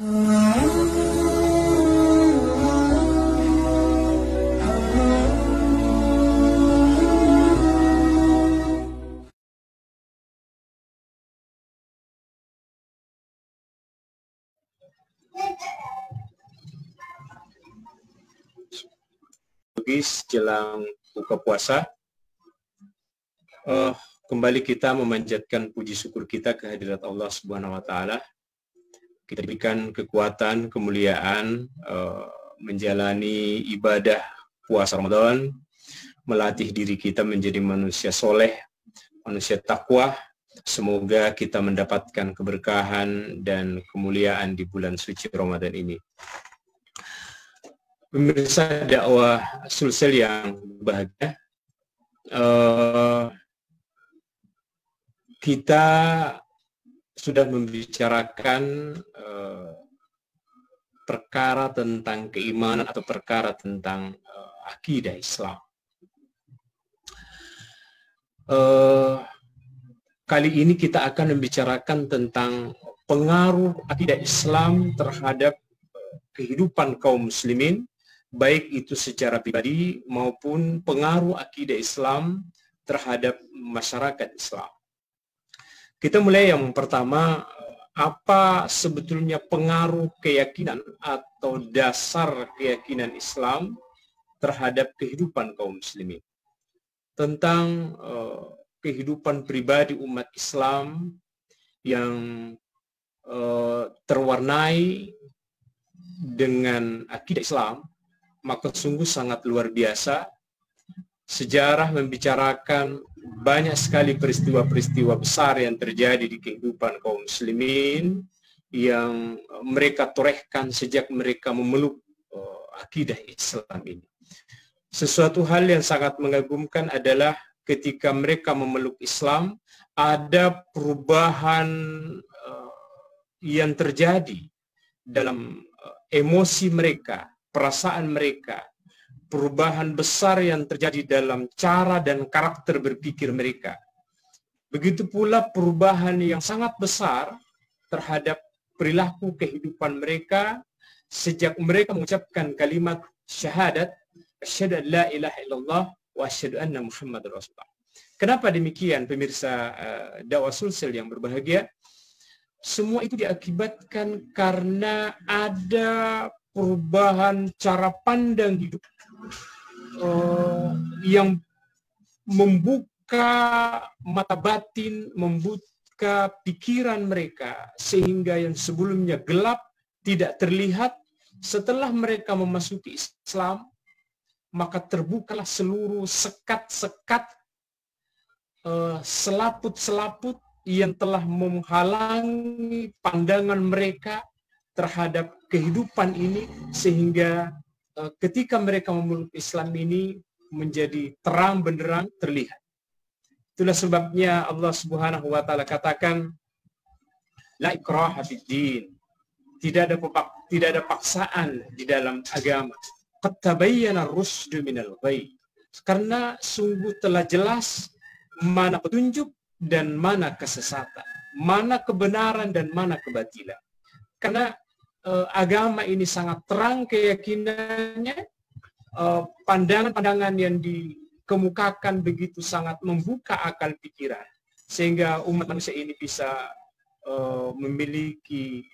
Jelang buka puasa, kembali kita memanjatkan puji syukur kita kehadirat Allah Subhanahu wa Ta'ala. Kita diberikan kekuatan, kemuliaan menjalani ibadah puasa Ramadan, melatih diri kita menjadi manusia soleh, manusia takwa. Semoga kita mendapatkan keberkahan dan kemuliaan di bulan suci Ramadan ini. Pemirsa dakwah Sulsel yang bahagia, kita sudah membicarakan perkara tentang keimanan atau perkara tentang akidah Islam. Kali ini kita akan membicarakan tentang pengaruh akidah Islam terhadap kehidupan kaum muslimin, baik itu secara pribadi maupun pengaruh akidah Islam terhadap masyarakat Islam. Kita mulai yang pertama, apa sebetulnya pengaruh keyakinan atau dasar keyakinan Islam terhadap kehidupan kaum muslimin. Tentang kehidupan pribadi umat Islam yang terwarnai dengan akidah Islam, maka sungguh sangat luar biasa. Sejarah membicarakan banyak sekali peristiwa-peristiwa besar yang terjadi di kehidupan kaum muslimin yang mereka torehkan sejak mereka memeluk akidah Islam ini. Sesuatu hal yang sangat mengagumkan adalah ketika mereka memeluk Islam, ada perubahan yang terjadi dalam emosi mereka, perasaan mereka, perubahan besar yang terjadi dalam cara dan karakter berpikir mereka. Begitu pula perubahan yang sangat besar terhadap perilaku kehidupan mereka sejak mereka mengucapkan kalimat syahadat, asyhadu an la ilaha illallah wa asyhadu anna Muhammadar Rasulullah. Kenapa demikian, pemirsa dakwah Sulsel yang berbahagia? Semua itu diakibatkan karena ada perubahan cara pandang hidup yang membuka mata batin, membuka pikiran mereka, sehingga yang sebelumnya gelap tidak terlihat. Setelah mereka memasuki Islam, maka terbukalah seluruh sekat-sekat, selaput-selaput yang telah menghalangi pandangan mereka terhadap kehidupan ini, sehingga ketika mereka memeluk Islam ini menjadi terang benderang terlihat. Itulah sebabnya Allah Subhanahu wa Ta'ala katakan, la ikraha fid din. Tidak ada paksaan di dalam agama. Qad tabayyana ar-rusydu minal ghayy. Karena sungguh telah jelas mana petunjuk dan mana kesesatan, mana kebenaran dan mana kebatilan. Karena agama ini sangat terang keyakinannya, pandangan-pandangan yang dikemukakan begitu sangat membuka akal pikiran, sehingga umat manusia ini bisa memiliki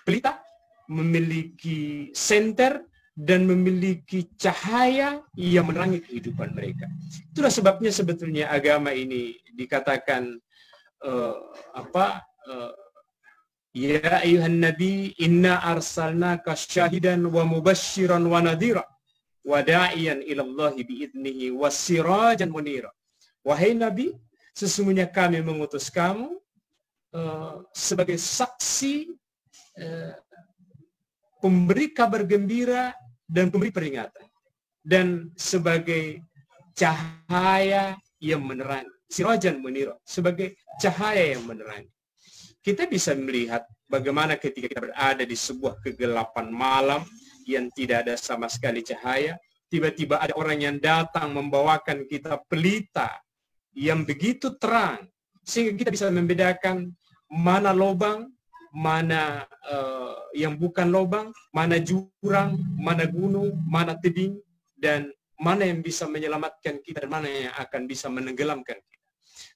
pelita, memiliki senter, dan memiliki cahaya yang menerangi kehidupan mereka. Itulah sebabnya sebetulnya agama ini dikatakan ya ayuhan nabi inna arsalnaka syahidan wa mubasysyiran wa nadhira wa da'iyan ila Allah bi'idnihi wa sirajan munira. Wahai nabi, sesungguhnya kami mengutus kamu sebagai saksi, pemberi kabar gembira dan pemberi peringatan, dan sebagai cahaya yang menerangi, sirajan munira, sebagai cahaya yang menerangi. Kita bisa melihat bagaimana ketika kita berada di sebuah kegelapan malam yang tidak ada sama sekali cahaya, tiba-tiba ada orang yang datang membawakan kita pelita yang begitu terang, sehingga kita bisa membedakan mana lubang, mana yang bukan lubang, mana jurang, mana gunung, mana tebing, dan mana yang bisa menyelamatkan kita dan mana yang akan bisa menenggelamkan kita.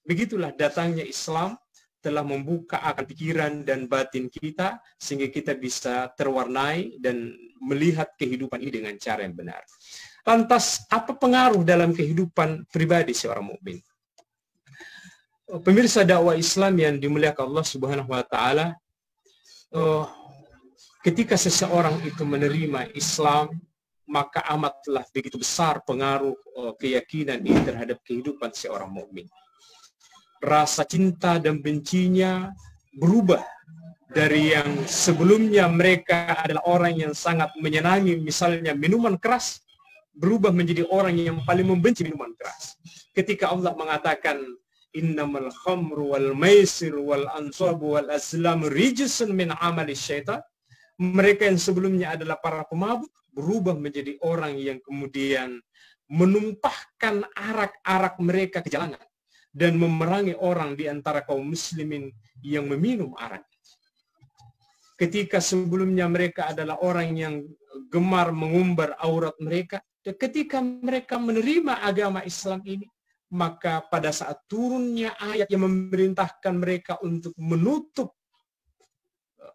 Begitulah datangnya Islam telah membuka akal pikiran dan batin kita sehingga kita bisa terwarnai dan melihat kehidupan ini dengan cara yang benar. Lantas, apa pengaruh dalam kehidupan pribadi seorang mukmin? Pemirsa dakwah Islam yang dimuliakan Allah Subhanahu wa taala, ketika seseorang itu menerima Islam, maka amatlah begitu besar pengaruh keyakinan ini terhadap kehidupan seorang mukmin. Rasa cinta dan bencinya berubah dari yang sebelumnya mereka adalah orang yang sangat menyenangi misalnya minuman keras, berubah menjadi orang yang paling membenci minuman keras. Ketika Allah mengatakan innamal khamru wal maisir wal ansabu wal azlam rijsun min amali syaitan, mereka yang sebelumnya adalah para pemabuk berubah menjadi orang yang kemudian menumpahkan arak-arak mereka ke jalanan dan memerangi orang di antara kaum muslimin yang meminum arak. Ketika sebelumnya mereka adalah orang yang gemar mengumbar aurat mereka, dan ketika mereka menerima agama Islam ini, maka pada saat turunnya ayat yang memerintahkan mereka untuk menutup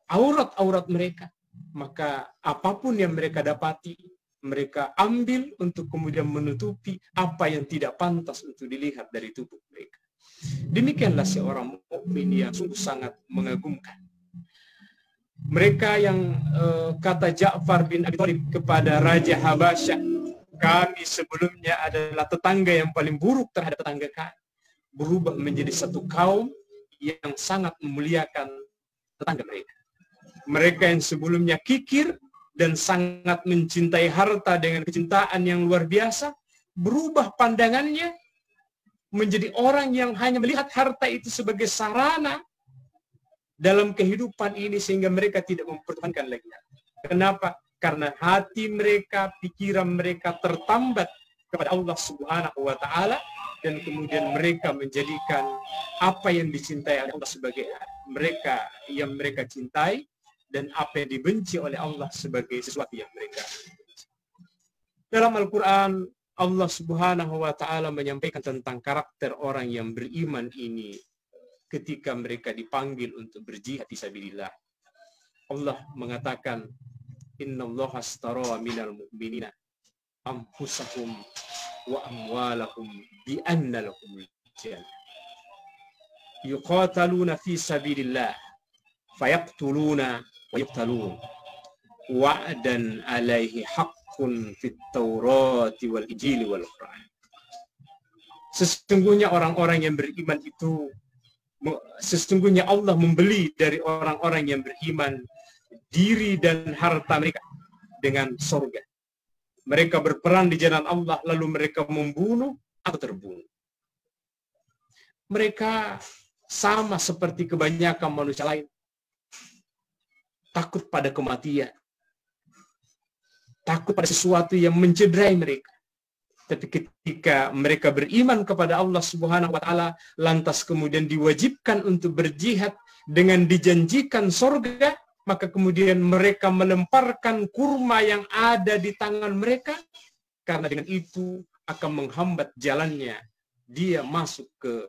aurat-aurat mereka, maka apapun yang mereka dapati, mereka ambil untuk kemudian menutupi apa yang tidak pantas untuk dilihat dari tubuh mereka. Demikianlah seorang mukmin yang sungguh sangat mengagumkan. Mereka yang kata Ja'far bin Abi Thalib kepada Raja Habasyah, kami sebelumnya adalah tetangga yang paling buruk terhadap tetangga kami, berubah menjadi satu kaum yang sangat memuliakan tetangga mereka. Mereka yang sebelumnya kikir dan sangat mencintai harta dengan kecintaan yang luar biasa, berubah pandangannya menjadi orang yang hanya melihat harta itu sebagai sarana dalam kehidupan ini sehingga mereka tidak mempertahankan lagi. Kenapa? Karena hati mereka, pikiran mereka tertambat kepada Allah Subhanahu wa taala, dan kemudian mereka menjadikan apa yang dicintai oleh Allah sebagai mereka yang mereka cintai, dan apa yang dibenci oleh Allah sebagai sesuatu yang mereka benci. Dalam Al-Quran, Allah Subhanahu wa taala menyampaikan tentang karakter orang yang beriman ini ketika mereka dipanggil untuk berjihad fisabilillah. Allah mengatakan, innallaha ashtara minal mu'minina anfusahum wa amwalahum bi anna lahumul jannah yuqataluna fi sabilillah fayaqtuluna wa yuqtalun wa'dan alaihi haqqun fit taurati wal injili wal Qur'an. Sesungguhnya orang-orang yang beriman itu, sesungguhnya Allah membeli dari orang-orang yang beriman diri dan harta mereka dengan surga. Mereka berperang di jalan Allah lalu mereka membunuh atau terbunuh. Mereka sama seperti kebanyakan manusia lain, takut pada kematian, takut pada sesuatu yang mencederai mereka. Tapi ketika mereka beriman kepada Allah Subhanahu wa taala, lantas kemudian diwajibkan untuk berjihad dengan dijanjikan surga, maka kemudian mereka melemparkan kurma yang ada di tangan mereka, karena dengan itu akan menghambat jalannya dia masuk ke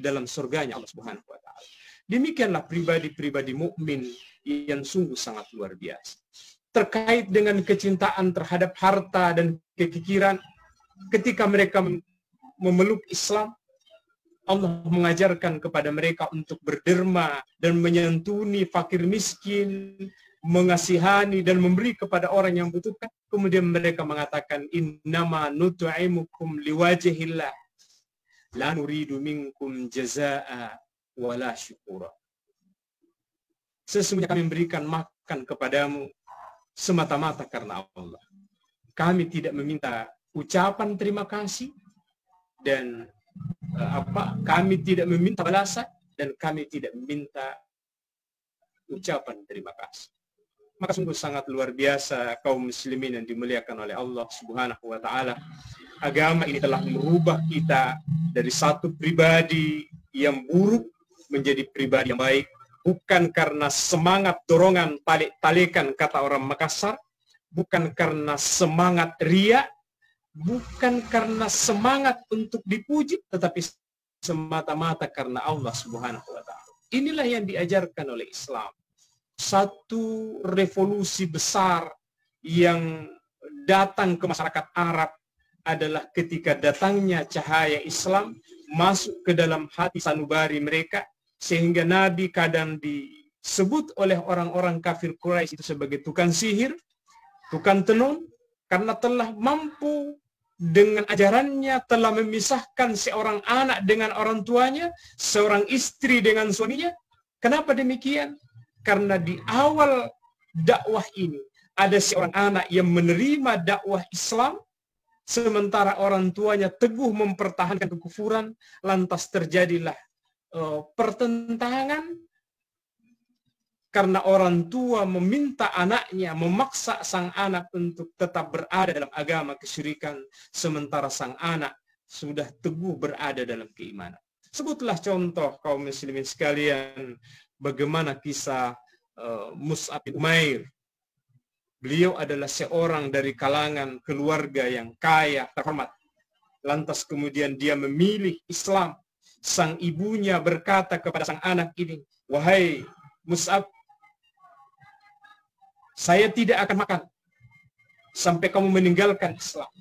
dalam surganya Allah Subhanahu wa taala. Demikianlah pribadi-pribadi mukmin yang sungguh sangat luar biasa. Terkait dengan kecintaan terhadap harta dan kekikiran, ketika mereka memeluk Islam, Allah mengajarkan kepada mereka untuk berderma dan menyantuni fakir miskin, mengasihani dan memberi kepada orang yang membutuhkan. Kemudian mereka mengatakan, innama nut'imukum liwajhillah la nuridu minkum jazaa'a wala syukura. Sesungguhnya kami memberikan makan kepadamu semata-mata karena Allah. Kami tidak meminta ucapan terima kasih dan kami tidak meminta balasan, dan kami tidak meminta ucapan terima kasih. Maka sungguh sangat luar biasa kaum muslimin yang dimuliakan oleh Allah Subhanahu wa taala. Agama ini telah merubah kita dari satu pribadi yang buruk menjadi pribadi yang baik, bukan karena semangat dorongan talik-talikan kata orang Makassar, bukan karena semangat ria, bukan karena semangat untuk dipuji, tetapi semata-mata karena Allah Subhanahu wa Ta'ala. Inilah yang diajarkan oleh Islam. Satu revolusi besar yang datang ke masyarakat Arab adalah ketika datangnya cahaya Islam masuk ke dalam hati sanubari mereka, sehingga Nabi kadang disebut oleh orang-orang kafir Quraisy itu sebagai tukang sihir, tukang tenun, karena telah mampu dengan ajarannya telah memisahkan seorang anak dengan orang tuanya, seorang istri dengan suaminya. Kenapa demikian? Karena di awal dakwah ini ada seorang anak yang menerima dakwah Islam, sementara orang tuanya teguh mempertahankan kekufuran, lantas terjadilah pertentangan karena orang tua meminta anaknya, memaksa sang anak untuk tetap berada dalam agama kesyirikan, sementara sang anak sudah teguh berada dalam keimanan. Sebutlah contoh kaum muslimin sekalian, bagaimana kisah Mus'ab bin Umair. Beliau adalah seorang dari kalangan keluarga yang kaya, terhormat. Lantas kemudian dia memilih Islam. Sang ibunya berkata kepada sang anak ini, "Wahai Mus'ab, saya tidak akan makan sampai kamu meninggalkan Islam."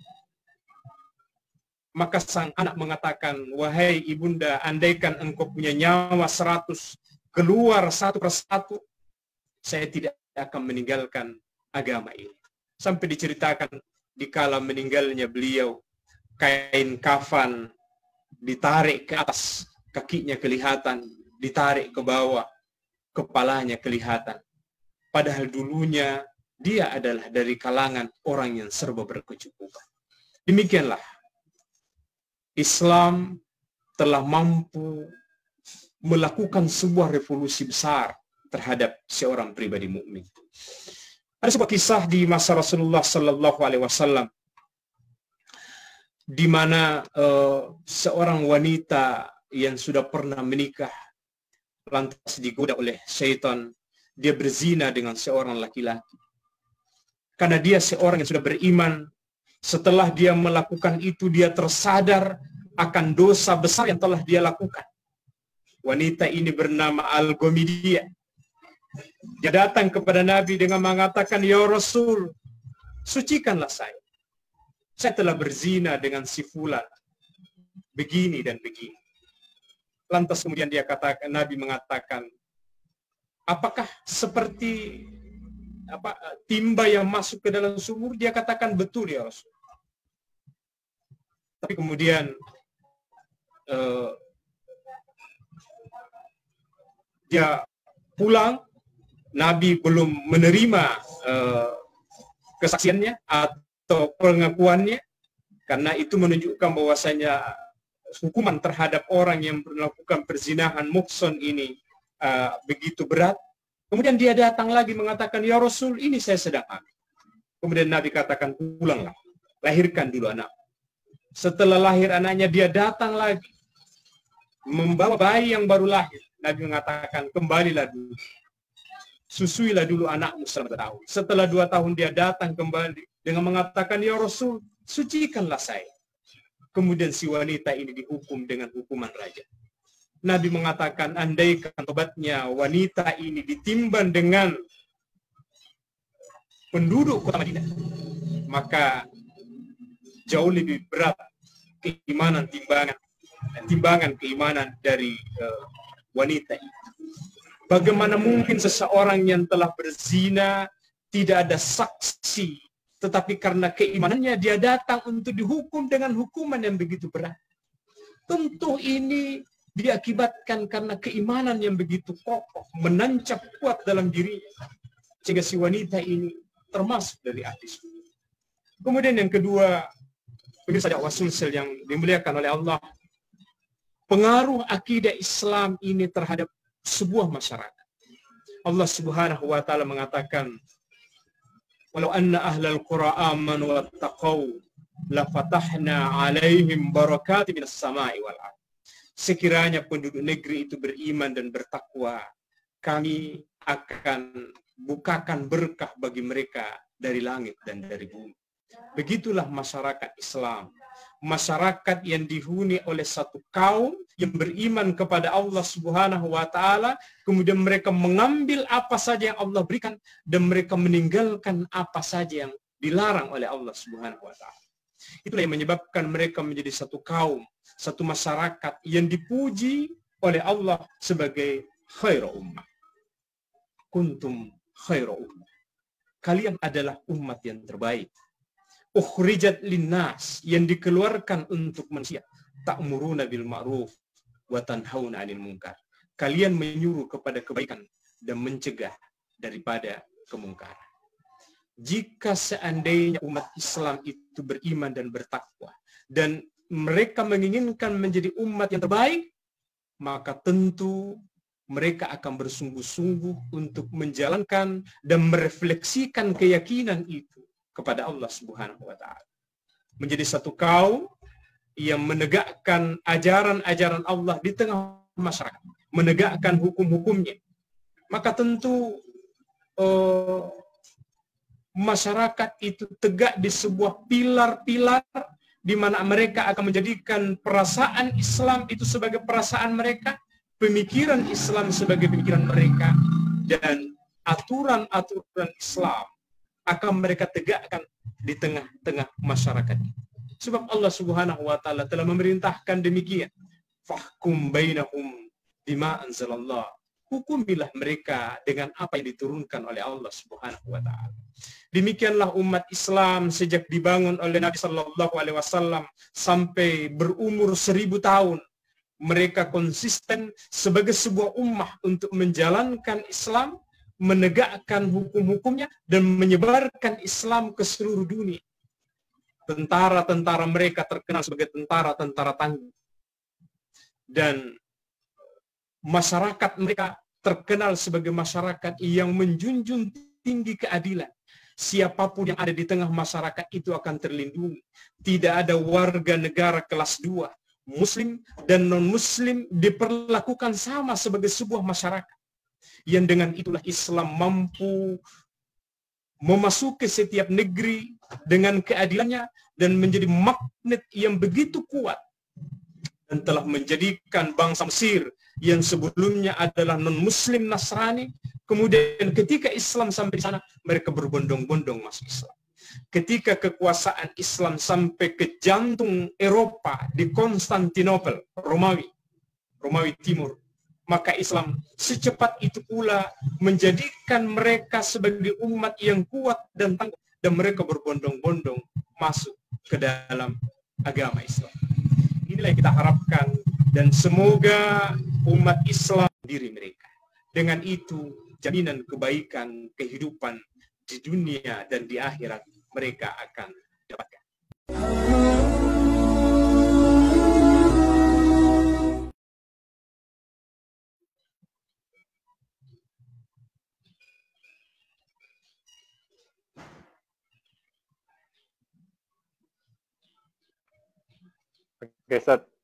Maka sang anak mengatakan, "Wahai ibunda, andaikan engkau punya nyawa 100, keluar satu persatu, saya tidak akan meninggalkan agama ini." Sampai diceritakan dikala meninggalnya beliau, kain kafan ditarik ke atas, kakinya kelihatan, ditarik ke bawah, kepalanya kelihatan. Padahal dulunya dia adalah dari kalangan orang yang serba berkecukupan. Demikianlah Islam telah mampu melakukan sebuah revolusi besar terhadap seorang pribadi mukmin. Ada sebuah kisah di masa Rasulullah Sallallahu Alaihi Wasallam, di mana seorang wanita yang sudah pernah menikah lantas digoda oleh syaitan, dia berzina dengan seorang laki-laki. Karena dia seorang yang sudah beriman, setelah dia melakukan itu dia tersadar akan dosa besar yang telah dia lakukan. Wanita ini bernama Al-Ghamidiyah. Dia datang kepada Nabi dengan mengatakan, "Ya Rasul, sucikanlah saya. Saya telah berzina dengan si fulan, begini dan begini." Lantas kemudian Nabi mengatakan, "Apakah seperti timba yang masuk ke dalam sumur?" Dia katakan, "Betul ya Rasul." Tapi kemudian dia pulang, Nabi belum menerima kesaksiannya atau pengakuannya, karena itu menunjukkan bahwasanya hukuman terhadap orang yang melakukan perzinahan muhsan ini begitu berat. Kemudian dia datang lagi mengatakan, "Ya Rasul, ini saya sedang hamil." Kemudian Nabi katakan, "Pulanglah, lahirkan dulu anak." Setelah lahir anaknya, dia datang lagi membawa bayi yang baru lahir. Nabi mengatakan, "Kembalilah dulu, susuilah dulu anakmu selama 2 tahun." Setelah 2 tahun dia datang kembali dengan mengatakan, "Ya Rasul, sucikanlah saya." Kemudian si wanita ini dihukum dengan hukuman raja. Nabi mengatakan, andaikan tobatnya wanita ini ditimbang dengan penduduk kota Madinah, maka jauh lebih berat timbangan keimanan dari wanita ini. Bagaimana mungkin seseorang yang telah berzina tidak ada saksi, tetapi karena keimanannya dia datang untuk dihukum dengan hukuman yang begitu berat? Tentu ini diakibatkan karena keimanan yang begitu kokoh, menancap kuat dalam dirinya, sehingga si wanita ini termasuk dari ahli surga. Kemudian yang kedua, pemirsa dakwah Sulsel yang dimuliakan oleh Allah, pengaruh akidah Islam ini terhadap sebuah masyarakat. Allah Subhanahu wa taala mengatakan, "Walau anna ahlal qura amanu wattaqau la fatahna 'alaihim barakatin minas sama'i wal ardh." Sekiranya penduduk negeri itu beriman dan bertakwa, kami akan bukakan berkah bagi mereka dari langit dan dari bumi. Begitulah masyarakat Islam. Masyarakat yang dihuni oleh satu kaum yang beriman kepada Allah Subhanahu wa taala, kemudian mereka mengambil apa saja yang Allah berikan dan mereka meninggalkan apa saja yang dilarang oleh Allah Subhanahu wa taala. Itulah yang menyebabkan mereka menjadi satu kaum, satu masyarakat yang dipuji oleh Allah sebagai khairu ummah. Kuntum khairu ummah. Kalian adalah umat yang terbaik. Ukhrijat linnas, yang dikeluarkan untuk manusia. Ta'muruna bil ma'ruf wa tanhauna 'anil munkar. Kalian menyuruh kepada kebaikan dan mencegah daripada kemungkaran. Jika seandainya umat Islam itu beriman dan bertakwa dan mereka menginginkan menjadi umat yang terbaik, maka tentu mereka akan bersungguh-sungguh untuk menjalankan dan merefleksikan keyakinan itu kepada Allah Subhanahu wa taala. Menjadi satu kaum yang menegakkan ajaran-ajaran Allah di tengah masyarakat, menegakkan hukum-hukumnya. Maka tentu masyarakat itu tegak di sebuah pilar-pilar di mana mereka akan menjadikan perasaan Islam itu sebagai perasaan mereka, pemikiran Islam sebagai pemikiran mereka, dan aturan-aturan Islam akan mereka tegakkan di tengah-tengah masyarakat. Sebab Allah Subhanahu wa taala telah memerintahkan demikian. Fahkum bainahum bima anzalallah. Hukumilah mereka dengan apa yang diturunkan oleh Allah Subhanahu wa taala. Demikianlah umat Islam sejak dibangun oleh Nabi sallallahu alaihi wasallam sampai berumur 1000 tahun. Mereka konsisten sebagai sebuah ummah untuk menjalankan Islam, menegakkan hukum-hukumnya, dan menyebarkan Islam ke seluruh dunia. Tentara-tentara mereka terkenal sebagai tentara-tentara tangguh. Dan masyarakat mereka terkenal sebagai masyarakat yang menjunjung tinggi keadilan. Siapapun yang ada di tengah masyarakat itu akan terlindungi. Tidak ada warga negara kelas 2. Muslim dan non-Muslim diperlakukan sama sebagai sebuah masyarakat. Yang dengan itulah Islam mampu memasuki setiap negeri dengan keadilannya dan menjadi magnet yang begitu kuat dan telah menjadikan bangsa Mesir yang sebelumnya adalah non-Muslim Nasrani, kemudian ketika Islam sampai di sana mereka berbondong-bondong masuk Islam. Ketika kekuasaan Islam sampai ke jantung Eropa di Konstantinopel, Romawi Timur, maka Islam secepat itu pula menjadikan mereka sebagai umat yang kuat dan tangguh, dan mereka berbondong-bondong masuk ke dalam agama Islam. Inilah yang kita harapkan, dan semoga umat Islam diri mereka. Dengan itu jaminan kebaikan kehidupan di dunia dan di akhirat mereka akan dapatkan. Oke, Ustaz.